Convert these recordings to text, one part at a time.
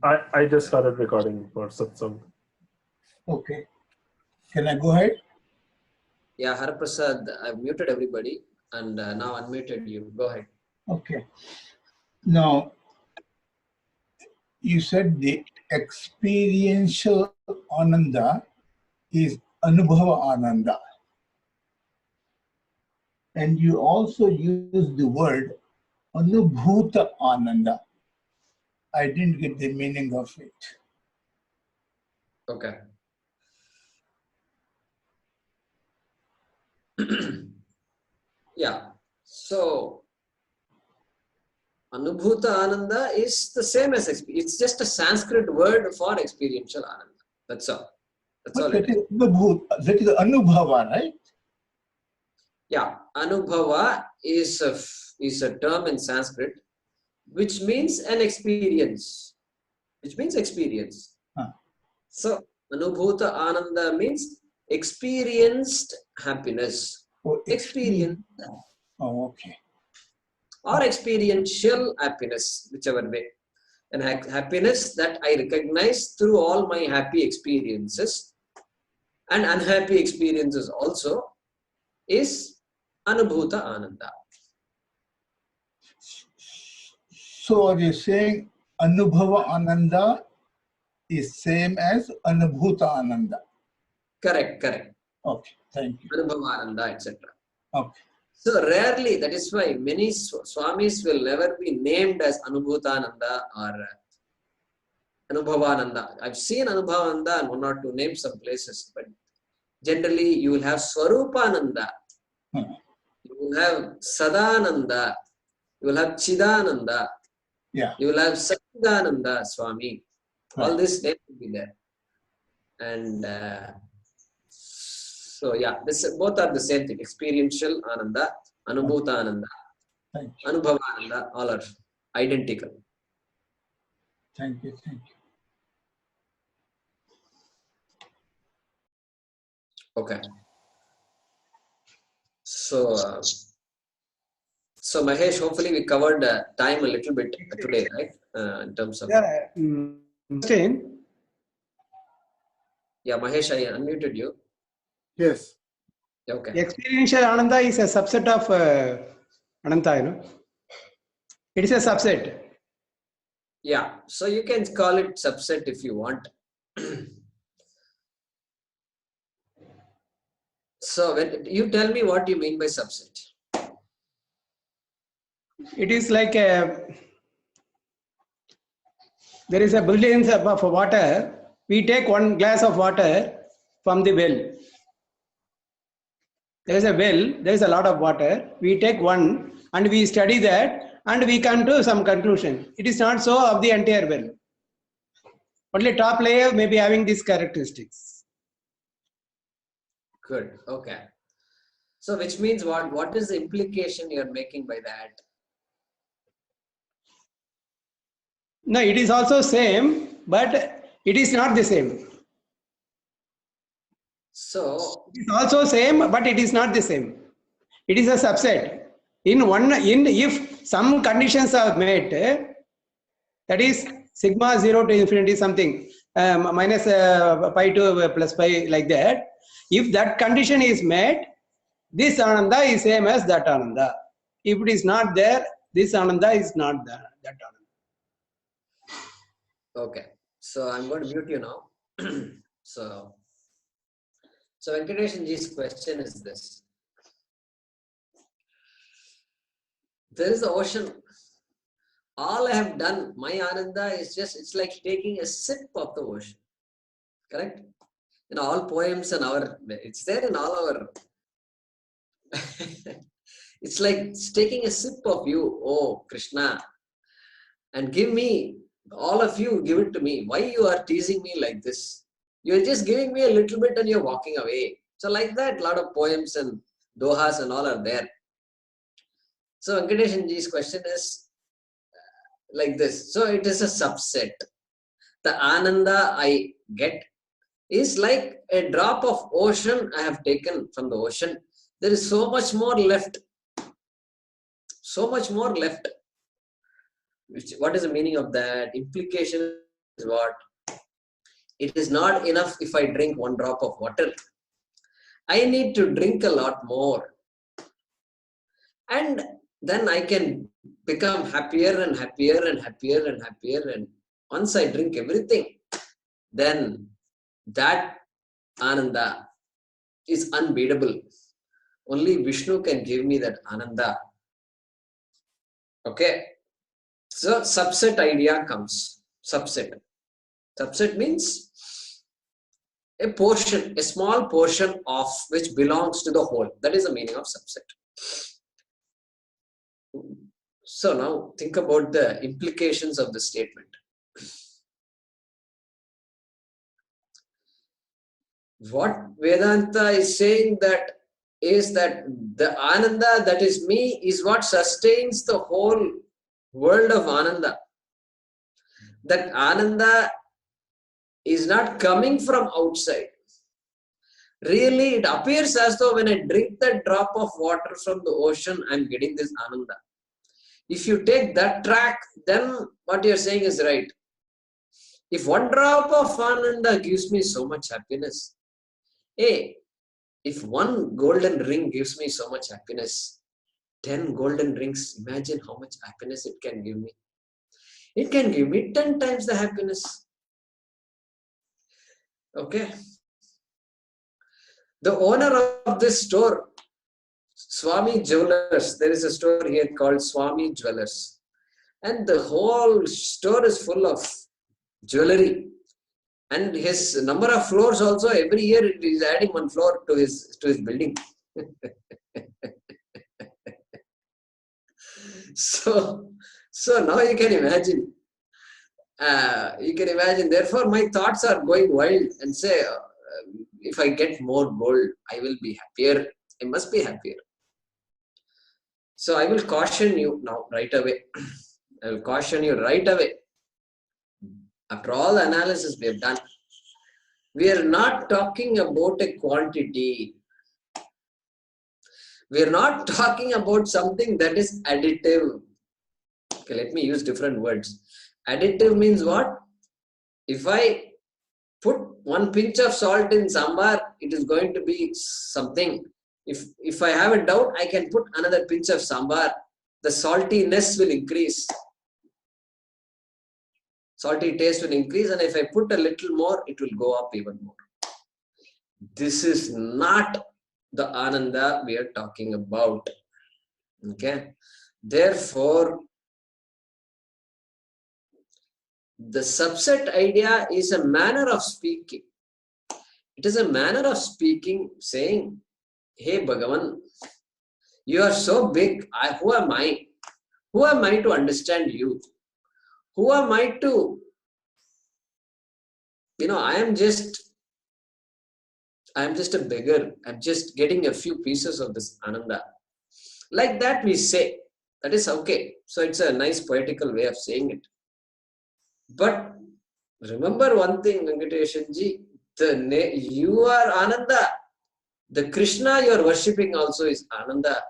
I just started recording for Satsang. Okay. Can I go ahead? Yeah, Haraprasad, I've muted everybody and now unmuted you. Go ahead. Okay. Now, you said the experiential ananda is anubhava ananda. And you also use the word anubhuta ananda. I didn't get the meaning of it. Okay. Yeah. So, Anubhuta Ananda is the same as experience. It's just a Sanskrit word for experiential Ananda. That's all. That's all it is. That is anubhava, right? Yeah. Anubhava is a term in Sanskrit which means an experience. Which means experience. Huh. So, Anubhuta Ananda means experienced happiness. Oh, Experience. Oh, okay. Or experiential happiness, whichever way. And happiness that I recognize through all my happy experiences and unhappy experiences also is Anubhuta Ananda. So are you saying anubhava ananda is same as anubhuta ananda? Correct. Okay, thank you. Anubhava Ananda, etc. Okay. So rarely, that is why many Swamis will never be named as Anubhutananda or Anubhavananda. I've seen Anubhavananda and one or two names some places, but generally you will have Swarupananda, you will have Sadananda, you will have Chidananda, Yeah. you will have Satchidananda Swami. All Right. these names will be there. And so yeah, both are the same thing. Experiential Ananda, Anubhuta Ananda, Thank you. Anubhava Ananda, all are identical. Thank you. Thank you. Okay. So, so Mahesh, hopefully we covered time a little bit today, right? In terms of Christine? Yeah, Mahesh, I unmuted you. Yes. Okay. Experiential Ananda is a subset of Ananta, you know. It is a subset. Yeah, so you can call it subset if you want. So when you tell me what you mean by subset. It is like there is a brilliance of water. We take one glass of water from the well. There is a well, there is a lot of water. We take one and we study that and we come to some conclusion. It is not so of the entire well. Only top layer may be having these characteristics. Good. Okay. So which means what? What is the implication you are making by that? No, it is also same, but it is not the same. So It is also same, but it is not the same. It is a subset. If some conditions are met, that is sigma 0 to infinity something, minus pi to plus pi like that. If that condition is met, this Ananda is same as that Ananda. If it is not there, this Ananda is not there, that Ananda. okay. So I'm going to mute you now. So Venkateshan ji's question is this. There is the ocean. All I have done, my Ananda is just, it's like taking a sip of the ocean. Correct? In all poems and it's there in all our, it's like taking a sip of you, oh Krishna, and give me, all of you give it to me. Why you are teasing me like this? You're just giving me a little bit and you're walking away. So like that, a lot of poems and dohas and all are there. So Venkateshan ji's question is like this. So it is a subset. The Ananda I get is like a drop of ocean I have taken from the ocean. There is so much more left. So much more left. What is the meaning of that? Implication what? It is not enough if I drink one drop of water. I need to drink a lot more. And then I can become happier and happier and happier and happier. And once I drink everything, then that Ananda is unbeatable. Only Vishnu can give me that Ananda. Okay. So subset idea comes. Subset. Subset means a portion, a small portion of which belongs to the whole. That is the meaning of subset. So now think about the implications of the statement. What Vedanta is saying that is that the Ananda that is me is what sustains the whole world of Ananda. That Ananda is not coming from outside. Really, it appears as though when I drink that drop of water from the ocean, I'm getting this Ananda. If you take that track, then what you're saying is right. If one drop of Ananda gives me so much happiness, hey, if one golden ring gives me so much happiness, 10 golden rings, imagine how much happiness it can give me. It can give me 10 times the happiness. Okay. The owner of this store, Swami Jewelers, there is a store here called Swami Jewelers. And the whole store is full of jewelry. And his number of floors also, every year it is adding one floor to his building. So now you can imagine. Therefore, my thoughts are going wild and say, if I get more gold, I will be happier. I must be happier. So I will caution you now right away. I will caution you right away. After all the analysis we have done, we are not talking about a quantity. We are not talking about something that is additive. Okay, let me use different words. Additive means what? If I put one pinch of salt in sambar, it is going to be something. If I have a doubt, I can put another pinch of sambar. The saltiness will increase. Salty taste will increase, and if I put a little more, it will go up even more. This is not the Ananda we are talking about. Okay. Therefore, the subset idea is a manner of speaking. It is a manner of speaking saying, hey Bhagavan, you are so big. Who am I? Who am I to understand you? Who am I to, I am just a beggar. I'm just getting a few pieces of this Ananda. Like that we say. That is okay. So it's a nice poetical way of saying it. But remember one thing, Venkateshanji, you are Ananda. The Krishna you are worshipping also is Ananda.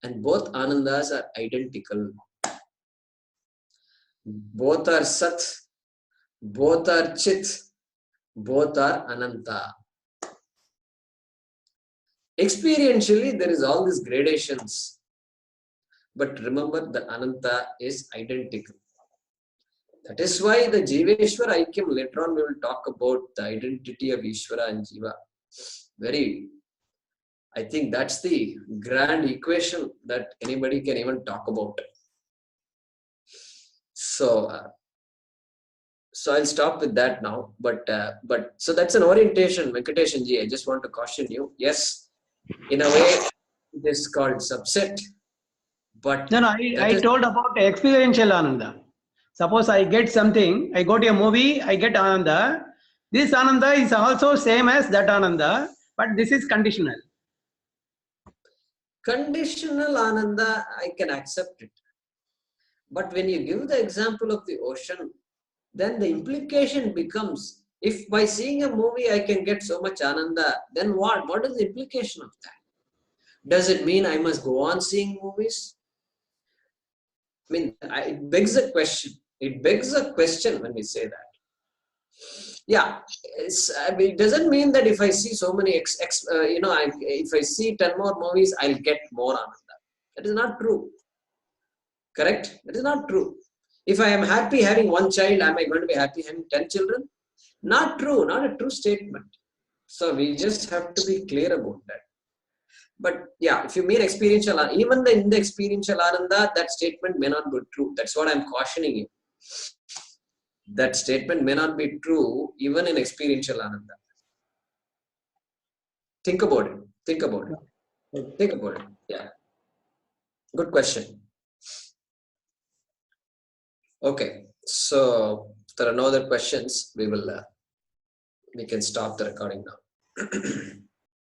And both Anandas are identical. Both are Sat. Both are Chit. Both are Ananta. Experientially, there is all these gradations. But remember, the Ananta is identical. That is why the Jiveshwara Aikyam, later on we will talk about the identity of Ishvara and Jiva. I think that's the grand equation that anybody can even talk about. So I'll stop with that now. But so that's an orientation, Venkateshanji. I just want to caution you. Yes, in a way, it is called subset. But no, I told about experiential Ananda. Suppose I get something, I go to a movie, I get Ananda. This Ananda is also same as that Ananda, but this is conditional. Conditional Ananda, I can accept it. But when you give the example of the ocean, then the implication becomes, if by seeing a movie I can get so much Ananda, then what? What is the implication of that? Does it mean I must go on seeing movies? I mean, it begs a question. It begs a question when we say that. Yeah, it doesn't mean that if I see so many if I see 10 more movies, I'll get more ananda. That is not true. Correct? That is not true. If I am happy having one child, am I going to be happy having 10 children? Not true, not a true statement. So we just have to be clear about that. But yeah, if you mean experiential, even in the experiential ananda, that statement may not be true. That's what I'm cautioning you. That statement may not be true even in experiential ananda. Think about it. Think about it. Think about it. Yeah. Good question. Okay. So if there are no other questions, we can stop the recording now.